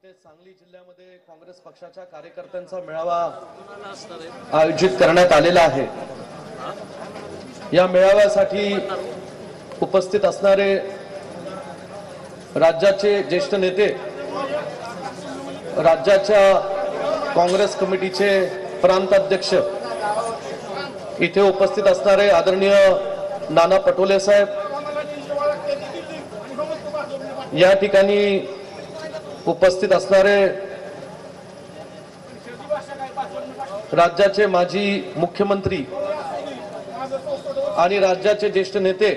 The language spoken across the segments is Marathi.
इथे सांगली जिल्ह्यामध्ये काँग्रेस पक्षाच्या कार्यकर्त्यांचा मेळावा आयोजित करण्यात आलेला आहे। या मेळाव्यासाठी उपस्थित असणारे राज्याचे ज्येष्ठ नेते, राज्याच्या काँग्रेस कमिटीचे प्रांत अध्यक्ष, इथे उपस्थित असणारे आदरणीय नाना पटोले साहेब, या ठिकाणी उपस्थित असणारे राज्याचे माजी मुख्यमंत्री आणि राज्याचे ज्येष्ठ नेते,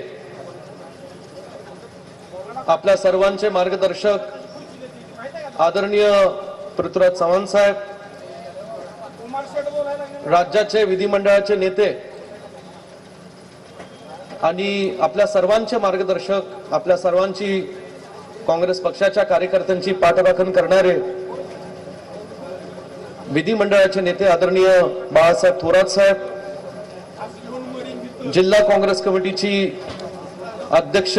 आपल्या सर्वांचे मार्गदर्शक आदरणीय पृथ्वीराज चव्हाण साहेब, राज्याचे विधिमंडळाचे नेते आणि आपल्या सर्वांचे मार्गदर्शक, आपल्या सर्वांची काँग्रेस पक्षाच्या कार्यकर्त्यांची पाठराखण करणारे विधिमंडळाचे नेते आदरणीय बाळासाहेब थोरात साहेब, जिल्हा काँग्रेस कमिटीची अध्यक्ष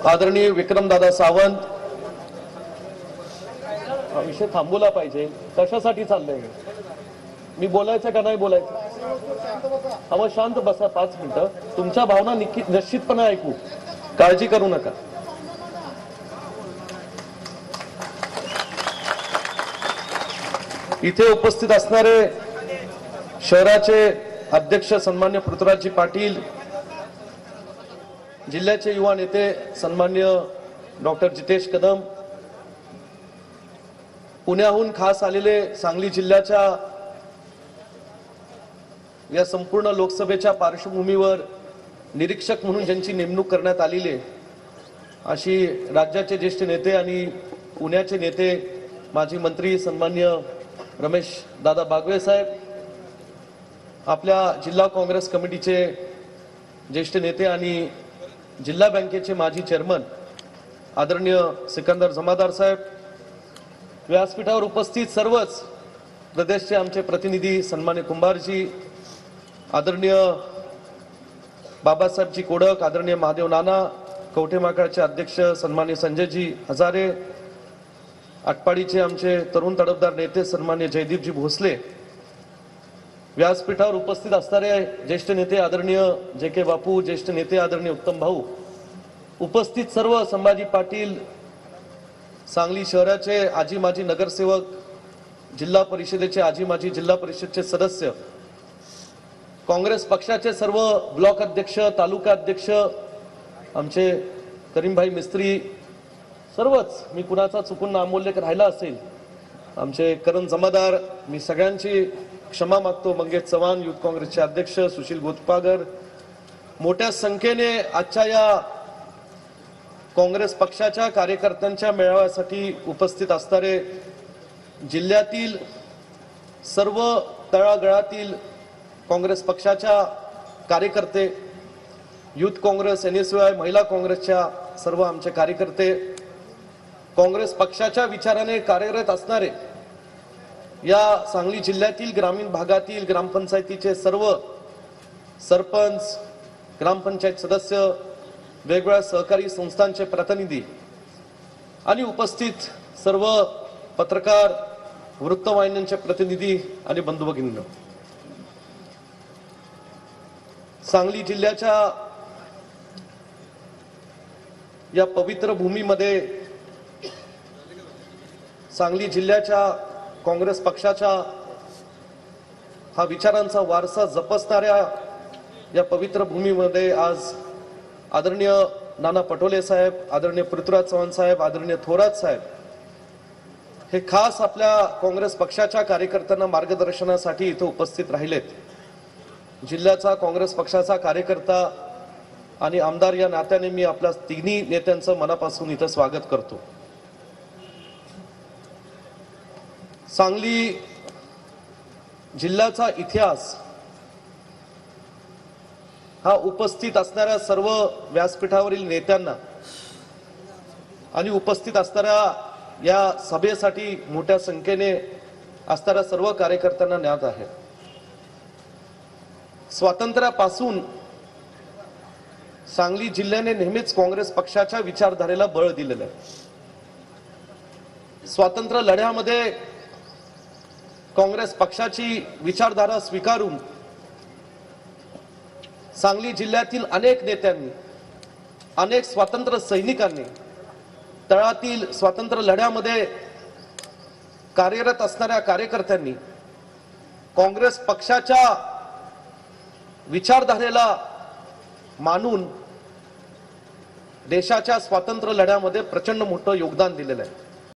आदरणीय विक्रमदादा सावंत, विषय थांबवला पाहिजे, कशासाठी चाललंय, मी बोलायचं का नाही बोलायचं, हवं शांत बसा 5 मिनिटं, तुमच्या भावना निश्चितपणे ऐकू, काळजी करू नका। इथे उपस्थित असणारे शहराचे अध्यक्ष सन्मान्य पृथ्वीराजजी पाटील, जिल्ह्याचे युवा नेते सन्मान्य डॉक्टर जितेश कदम, पुण्याहून खास आलेले सांगली जिल्ह्याच्या या संपूर्ण लोकसभेच्या पार्श्वभूमीवर निरीक्षक म्हणून ज्यांची नेमणूक करण्यात आलेली आहे, अशी राज्याचे ज्येष्ठ नेते आणि पुण्याचे नेते माजी मंत्री सन्मान्य रमेश दादा बागवे साहेब, आपल्या जिल्हा काँग्रेस कमिटीचे ज्येष्ठ नेते आणि जिल्हा बँकेचे माजी चेअरमन आदरणीय सिकंदर जमादार साहेब, व्यासपीठावर उपस्थित सर्वच प्रदेशचे आमचे प्रतिनिधी सन्मान्य कुंभारजी, आदरणीय बाबासाहेबजी कोडक, आदरणीय महादेव नाना, कवठेमहांकाळचे अध्यक्ष सन्मान्य संजयजी हजारे, आटपाडीचे आमचे तरुण तडफदार नेते सन्मान्य जयदीपजी भोसले, व्यासपीठावर उपस्थित असणारे ज्येष्ठ नेते आदरणीय जे के बापू, ज्येष्ठ नेते आदरणीय उत्तम भाऊ, उपस्थित सर्व संभाजी पाटील, सांगली शहराचे आजी माजी नगरसेवक, जिल्हा परिषदेचे आजी माजी जिल्हा परिषदचे सदस्य, काँग्रेस पक्षाचे सर्व ब्लॉक अध्यक्ष, तालुका अध्यक्ष, आमचे करीमभाई मिस्त्री, सर्वच, मी कुणाचा चुकून नामोल्लेख राहिला असेल, आमचे करण जमादार, मी सगळ्यांची क्षमा मागतो, मंगेश चव्हाण युथ काँग्रेसचे अध्यक्ष, सुशील गोतपागर, मोठ्या संख्येने आजच्या या काँग्रेस पक्षाच्या कार्यकर्त्यांच्या मेळाव्यासाठी उपस्थित असणारे जिल्ह्यातील सर्व तळागाळातील काँग्रेस पक्षाच्या कार्यकर्ते, युथ काँग्रेस, NSY, महिला काँग्रेसच्या सर्व आमचे कार्यकर्ते, काँग्रेस पक्षाच्या विचाराने कार्यरत असणारे या सांगली जिल्ह्यातील ग्रामीण भागातील ग्रामपंचायतीचे सर्व सरपंच, ग्रामपंचायत सदस्य, वेगवेगळ्या सहकारी संस्थांचे प्रतिनिधी आणि उपस्थित सर्व पत्रकार, वृत्तवाहिन्यांचे प्रतिनिधी आणि बंधू भगिनींनो, सांगली जिल्ह्याच्या या पवित्र भूमीमध्ये सांगली जिल्ह्याच्या काँग्रेस पक्षाच्या हा विचारांचा वारसा जपसणाऱ्या या पवित्र भूमीमध्ये आज आदरणीय नाना पटोले साहेब, आदरणीय पृथ्वीराज चव्हाण साहेब, आदरणीय थोरात साहेब हे खास आपल्या काँग्रेस पक्षाच्या कार्यकर्त्यांना मार्गदर्शनासाठी इथे उपस्थित राहिलेत। जिल्ह्याचा काँग्रेस पक्षाचा कार्यकर्ता आणि आमदार या नात्याने मी आपल्या तिन्ही नेत्यांचं मनापासून इथं स्वागत करतो। सांगली जिल्ह्याचा इतिहास हा उपस्थित असणाऱ्या सर्व व्यासपीठावरील नेत्यांना आणि उपस्थित असणाऱ्या या सभेसाठी मोठ्या संख्येने असणाऱ्या सर्व कार्यकर्त्यांना ज्ञात आहे। स्वातंत्र्यापासून सांगली जिल्ह्याने नेहमीच काँग्रेस पक्षाच्या विचारधारेला बळ दिलेलं आहे। स्वातंत्र्य लढ्यामध्ये काँग्रेस पक्षाची विचारधारा स्वीकारून सांगली जिल्ह्यातील अनेक नेत्यांनी, अनेक स्वातंत्र्य सैनिकांनी, तळातील स्वातंत्र्य लढ्यामध्ये कार्यरत असणाऱ्या कार्यकर्त्यांनी काँग्रेस पक्षाच्या विचारधारेला मानून देशाच्या स्वातंत्र्य लढ्यामध्ये प्रचंड मोठं योगदान दिलेलं आहे।